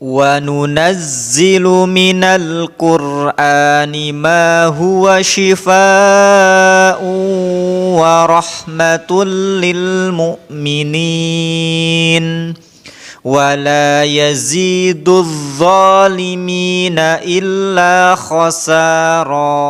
وَنُنَزِّلُ مِنَ الْقُرْآنِ مَا هُوَ شِفَاءٌ وَرَحْمَةٌ لِّلْمُؤْمِنِينَ وَلَا يَزِيدُ الظَّالِمِينَ إِلَّا خَسَارًا.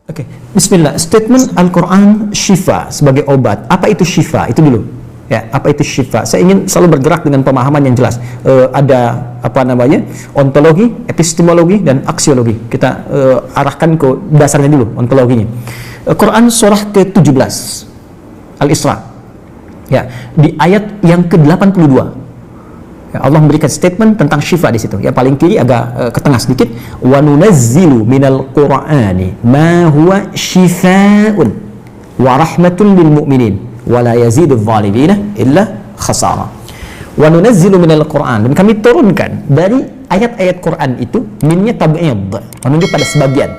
Oke, bismillah. Statement Al-Quran syifa sebagai obat. Apa itu syifa? Itu dulu. Ya, apa itu syifa? Saya ingin selalu bergerak dengan pemahaman yang jelas. Ada apa namanya? Ontologi, epistemologi, dan aksiologi. Kita arahkan ke dasarnya dulu, ontologinya. Quran surah ke-17 Al-Isra. Ya, di ayat yang ke-82. Ya, Allah memberikan statement tentang syifa di situ. Yang paling kiri agak ke tengah sedikit. Wa nunazzilu minal Qur'ani ma huwa syifaa'un wa rahmatun lil mu'minin wa la yazidu adh-dhalimina illa khasara. Wa nunazzilu minal Qur'an, dan kami turunkan dari ayat-ayat Quran itu, minnya tab'id, menunjuk pada sebagian.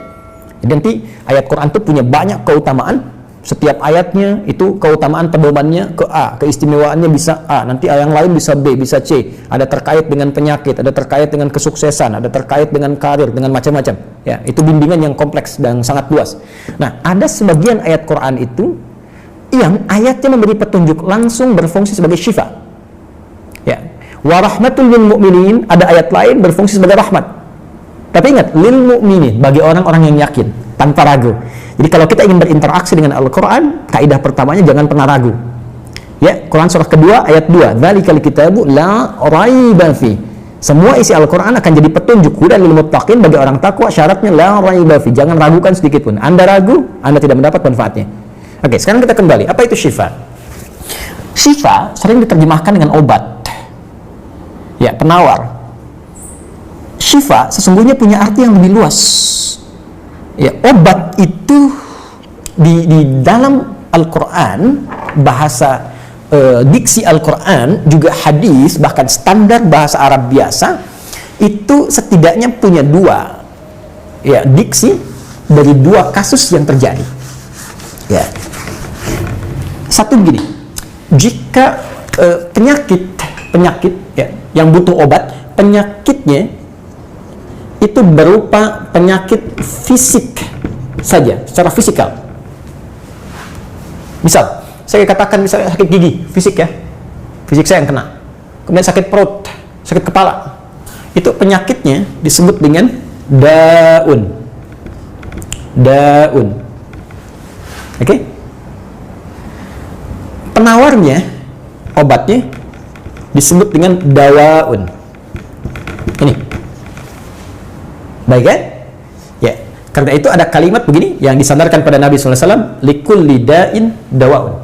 Jadi nanti ayat Quran itu punya banyak keutamaan. Setiap ayatnya itu keutamaan pedomannya ke A, keistimewaannya bisa A, nanti yang lain bisa B, bisa C. Ada terkait dengan penyakit, ada terkait dengan kesuksesan, ada terkait dengan karir, dengan macam-macam. Ya, itu bimbingan yang kompleks dan sangat luas. Nah, ada sebagian ayat Quran itu yang ayatnya memberi petunjuk, langsung berfungsi sebagai syifa. Ya, wa rahmatul lil mu'minin, ada ayat lain berfungsi sebagai rahmat. Tapi ingat, lil mu'minin, bagi orang-orang yang yakin, tanpa ragu. Jadi kalau kita ingin berinteraksi dengan Al-Quran, kaidah pertamanya jangan pernah ragu. Ya, Quran surah kedua ayat 2, dzalikal kitabu la raiba fi. Semua isi Al-Quran akan jadi petunjuk, hudan lil muttaqin, bagi orang takwa. Syaratnya la raiba fi, jangan ragukan sedikit pun. Anda ragu, Anda tidak mendapat manfaatnya. Oke, sekarang kita kembali. Apa itu syifa? Syifa sering diterjemahkan dengan obat. Ya, penawar. Syifa sesungguhnya punya arti yang lebih luas. Ya, obat itu di dalam Al-Quran, bahasa diksi Al-Quran, juga hadis, bahkan standar bahasa Arab biasa, itu setidaknya punya dua, ya, diksi dari dua kasus yang terjadi. Ya, satu begini, jika penyakit ya, yang butuh obat, penyakitnya itu berupa penyakit fisik saja, secara fisikal. Misal, saya katakan misalnya sakit gigi, fisik ya, fisik saya yang kena. Kemudian sakit perut, sakit kepala. Itu penyakitnya disebut dengan daun. Daun. Oke? Penawarnya, obatnya disebut dengan dawaun. Ini. Baik kan? Ya, karena itu ada kalimat begini yang disandarkan pada Nabi SAW, likulli da'in dawaun.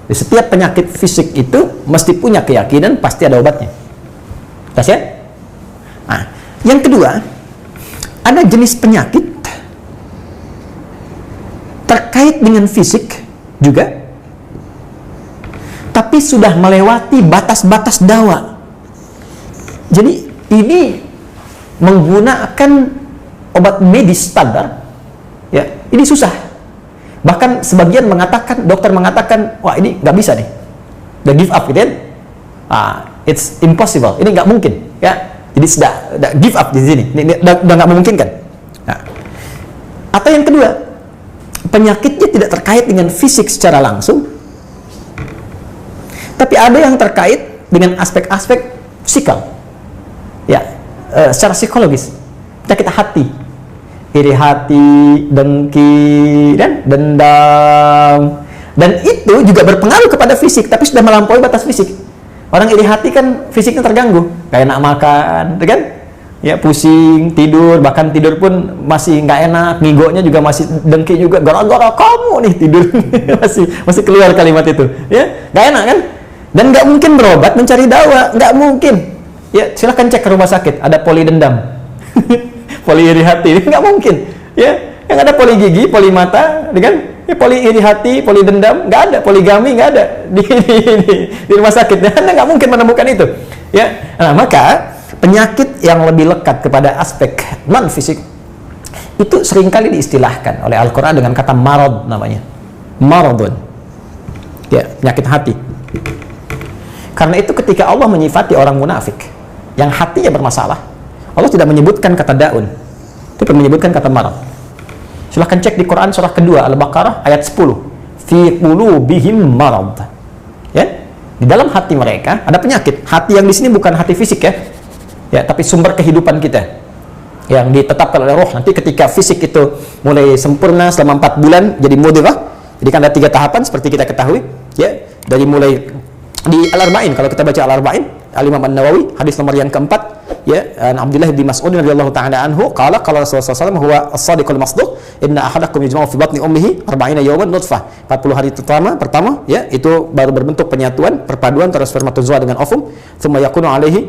Di setiap penyakit fisik itu mesti punya keyakinan pasti ada obatnya. Tas ya? Nah, yang kedua, ada jenis penyakit terkait dengan fisik juga, tapi sudah melewati batas-batas dawa. Jadi ini menggunakan obat medis standar, ya, ini susah. Bahkan sebagian mengatakan, dokter mengatakan, wah ini nggak bisa nih, udah give up gitu kan? It's impossible, ini nggak mungkin, ya. Jadi sudah give up di sini, ini udah nggak memungkinkan. Nah. Atau yang kedua, penyakitnya tidak terkait dengan fisik secara langsung, tapi ada yang terkait dengan aspek-aspek psikal, ya. Secara psikologis, penyakit hati, iri hati, dengki, dan dendam, dan itu juga berpengaruh kepada fisik, tapi sudah melampaui batas fisik. Orang iri hati kan fisiknya terganggu, kayak enak makan, kan? Ya, pusing, tidur, bahkan tidur pun masih nggak enak, ngigonya juga masih dengki juga, gara-gara kamu nih tidur, masih keluar kalimat itu, ya, nggak enak kan? Dan nggak mungkin berobat mencari dawa, nggak mungkin. Ya, silahkan cek ke rumah sakit, ada poli dendam, poli iri hati, nggak mungkin. Ya, yang ada poli gigi, poli mata, kan? Ya, poli iri hati, poli dendam, nggak ada. Poligami nggak ada di rumah sakit. Anda nggak mungkin menemukan itu. Ya, nah, maka penyakit yang lebih lekat kepada aspek non fisik itu seringkali diistilahkan oleh Al-Quran dengan kata marad namanya. Maradun. Ya, penyakit hati. Karena itu ketika Allah menyifati orang munafik yang hatinya bermasalah, Allah tidak menyebutkan kata daun, tapi menyebutkan kata marad. Silahkan cek di Quran surah kedua Al-Baqarah ayat 10. Fi qulubihim marad. Ya, di dalam hati mereka ada penyakit. Hati yang di sini bukan hati fisik ya. Ya, tapi sumber kehidupan kita yang ditetapkan oleh roh. Nanti ketika fisik itu mulai sempurna selama 4 bulan jadi mudghah. Jadi kan ada 3 tahapan seperti kita ketahui ya, dari mulai di Al-Arba'in, kalau kita baca Al-Arba'in Al-Imam An-Nawawi hadis nomor yang keempat ya, Abdullah bin Mas'ud radhiyallahu ta'ala anhu qala qala Rasulullah SAW huwa as-sadiqul masduq inna ahadakum yujma'u fi batni ummihi 40 yawman nutfah. 40 hari pertama ya, itu baru berbentuk penyatuan, perpaduan antara spermatozoa dengan ovum, thumma yakunu alaihi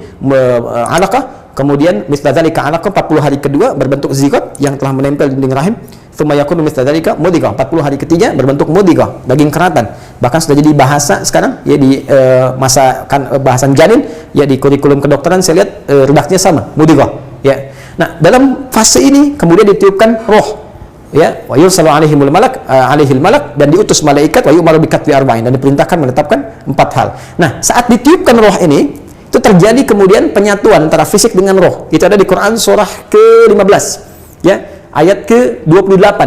alaqah, kemudian misla dzalika alaqah, 40 hari kedua berbentuk zigot yang telah menempel di dinding rahim, thumma yakunu misla dzalika mudghah, 40 hari ketiga berbentuk mudghah, daging keratan. Bahkan sudah jadi bahasa sekarang ya di masa bahasan janin ya, di kurikulum kedokteran saya lihat redaknya sama, mudghah ya. Nah, dalam fase ini kemudian ditiupkan roh ya, wa yursalu alaihimul malak alaihil malak, dan diutus malaikat, wa yu'maru bikatbi arba'in, dan diperintahkan menetapkan 4 hal. Nah, saat ditiupkan roh ini itu terjadi kemudian penyatuan antara fisik dengan roh. Itu ada di Quran surah ke-15 ya, ayat ke-28.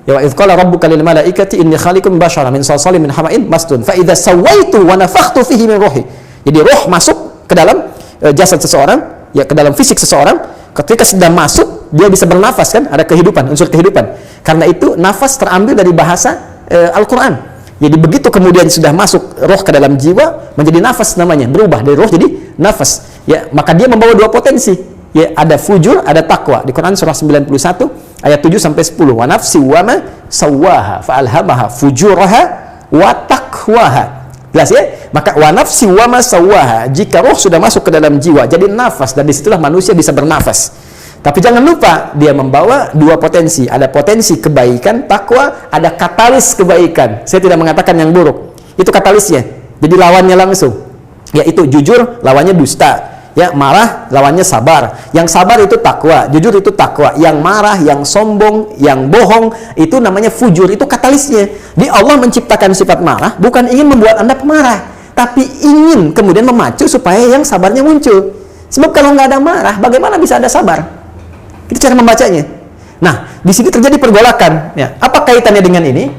Ya, wa idz qala rabbuka lil malaikati inni khaliqun basyaran min salsalin min hama'in masnun fa idza sawaitu wa nafakhtu fihi min ruhi. Jadi roh masuk ke dalam jasad seseorang ya, ke dalam fisik seseorang. Ketika sudah masuk dia bisa bernafas kan, ada kehidupan, unsur kehidupan. Karena itu nafas terambil dari bahasa Al-Quran. Jadi begitu kemudian sudah masuk roh ke dalam jiwa, menjadi nafas namanya, berubah dari roh jadi nafas ya, maka dia membawa 2 potensi ya, ada fujur, ada takwa. Di Quran surah 91 ayat 7 sampai 10. Wa nafsi wa ma sawwaha fa alhamaha fujuraha wa taqwaha. Jelas ya? Maka wa nafsi wa ma sawwaha, jika roh sudah masuk ke dalam jiwa jadi nafas, dan disitulah manusia bisa bernafas. Tapi jangan lupa dia membawa 2 potensi, ada potensi kebaikan, takwa, ada katalis kebaikan. Saya tidak mengatakan yang buruk, itu katalisnya, jadi lawannya langsung, yaitu jujur lawannya dusta ya, marah lawannya sabar. Yang sabar itu takwa, jujur itu takwa. Yang marah, yang sombong, yang bohong itu namanya fujur, itu katalisnya. Di Allah menciptakan sifat marah bukan ingin membuat Anda pemarah, tapi ingin kemudian memacu supaya yang sabarnya muncul. Sebab kalau nggak ada marah, bagaimana bisa ada sabar? Itu cara membacanya. Nah, di sini terjadi pergolakan ya. Apa kaitannya dengan ini?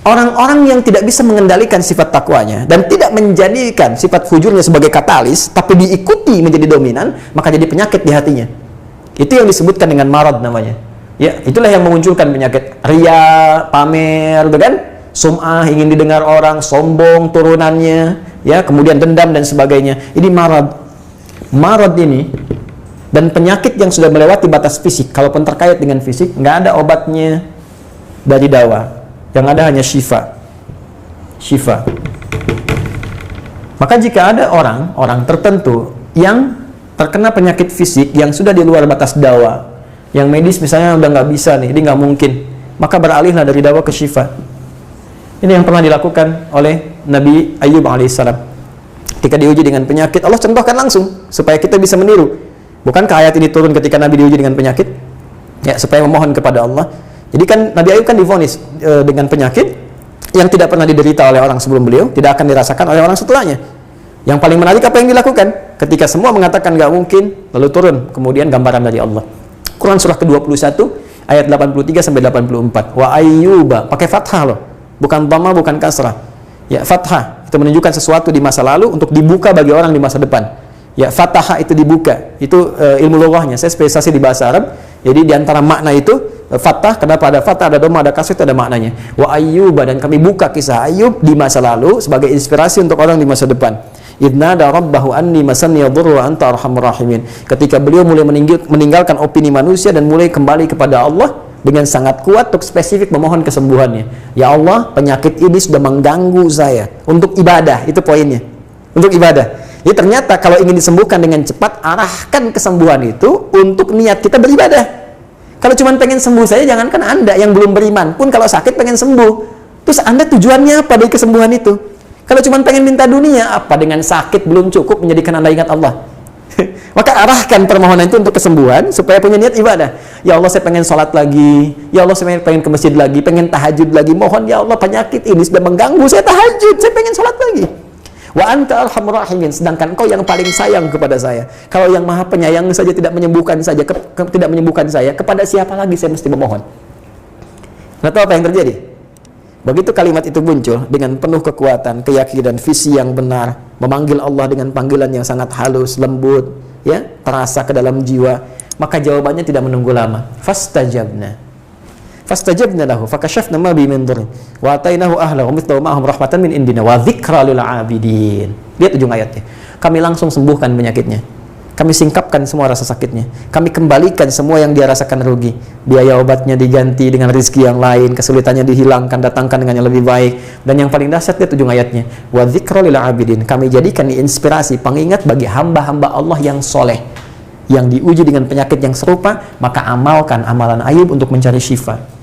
Orang-orang yang tidak bisa mengendalikan sifat takwanya dan tidak menjadikan sifat fujurnya sebagai katalis, tapi diikuti menjadi dominan, maka jadi penyakit di hatinya. Itu yang disebutkan dengan marad namanya. Ya, itulah yang memunculkan penyakit riya, pamer, kan? Sum'ah, ingin didengar orang, sombong turunannya, ya, kemudian dendam dan sebagainya. Ini marad. Marad ini dan penyakit yang sudah melewati batas fisik, kalaupun terkait dengan fisik, nggak ada obatnya dari dawa. Yang ada hanya syifa. Maka jika ada orang tertentu yang terkena penyakit fisik yang sudah di luar batas dawa, yang medis misalnya udah nggak bisa nih, ini nggak mungkin, maka beralihlah dari dawa ke syifa. Ini yang pernah dilakukan oleh Nabi Ayyub alaihissalam. Ketika diuji dengan penyakit, Allah contohkan langsung supaya kita bisa meniru. Bukankah ayat ini turun ketika Nabi diuji dengan penyakit? Ya, supaya memohon kepada Allah. Jadi kan Nabi Ayub kan divonis dengan penyakit yang tidak pernah diderita oleh orang sebelum beliau, tidak akan dirasakan oleh orang setelahnya. Yang paling menarik apa yang dilakukan? Ketika semua mengatakan nggak mungkin, lalu turun kemudian gambaran dari Allah. Quran surah ke-21 ayat 83 sampai 84. Wa ayyuba, pakai fathah loh. Bukan dhamma, bukan kasrah. Ya, fathah itu menunjukkan sesuatu di masa lalu untuk dibuka bagi orang di masa depan. Ya, fathah itu dibuka. Itu ilmu lughahnya. Saya spesialisasi di bahasa Arab. Jadi di antara makna itu fathah, kenapa ada fathah, ada dhamma, ada kasrah, itu ada maknanya. Wa ayyuba, dan kami buka kisah Ayub di masa lalu sebagai inspirasi untuk orang di masa depan. Idnada rabbahu anni masanni yadhurru wa anta arhamur rahimin. Ketika beliau mulai meninggalkan opini manusia dan mulai kembali kepada Allah dengan sangat kuat untuk spesifik memohon kesembuhannya. Ya Allah, penyakit ini sudah mengganggu saya. Untuk ibadah, itu poinnya. Untuk ibadah. Jadi ternyata kalau ingin disembuhkan dengan cepat, arahkan kesembuhan itu untuk niat kita beribadah. Kalau cuma pengen sembuh saja, jangankan Anda yang belum beriman pun kalau sakit pengen sembuh. Terus Anda tujuannya apa dari kesembuhan itu? Kalau cuma pengen minta dunia, apa dengan sakit belum cukup menjadikan Anda ingat Allah? Maka arahkan permohonan itu untuk kesembuhan supaya punya niat ibadah. Ya Allah, saya pengen sholat lagi. Ya Allah, saya pengen ke masjid lagi, pengen tahajud lagi. Mohon ya Allah, penyakit ini sudah mengganggu saya tahajud, saya pengen sholat lagi. Wa anta arhamur rahimin, sedangkan Engkau yang paling sayang kepada saya. Kalau yang Maha Penyayang saja tidak menyembuhkan saya, kepada siapa lagi saya mesti memohon? Nggak tahu apa yang terjadi. Begitu kalimat itu muncul dengan penuh kekuatan, keyakinan, visi yang benar, memanggil Allah dengan panggilan yang sangat halus, lembut, ya, terasa ke dalam jiwa, maka jawabannya tidak menunggu lama. Fastajabna lahu fakashafna ma bi min dhurrin wa atainahu ahlahu mithlahu ma'ahum rahmatan min indina wa dzikra lil 'abidin. Lihat ujung ayatnya. Kami langsung sembuhkan penyakitnya. Kami singkapkan semua rasa sakitnya. Kami kembalikan semua yang dia rasakan rugi. Biaya obatnya diganti dengan rezeki yang lain, kesulitannya dihilangkan, datangkan dengan yang lebih baik. Dan yang paling dahsyat, lihat ujung ayatnya. Wa dzikra lil 'abidin. Kami jadikan inspirasi, pengingat bagi hamba-hamba Allah yang soleh, yang diuji dengan penyakit yang serupa, maka amalkan amalan Ayub untuk mencari syifa.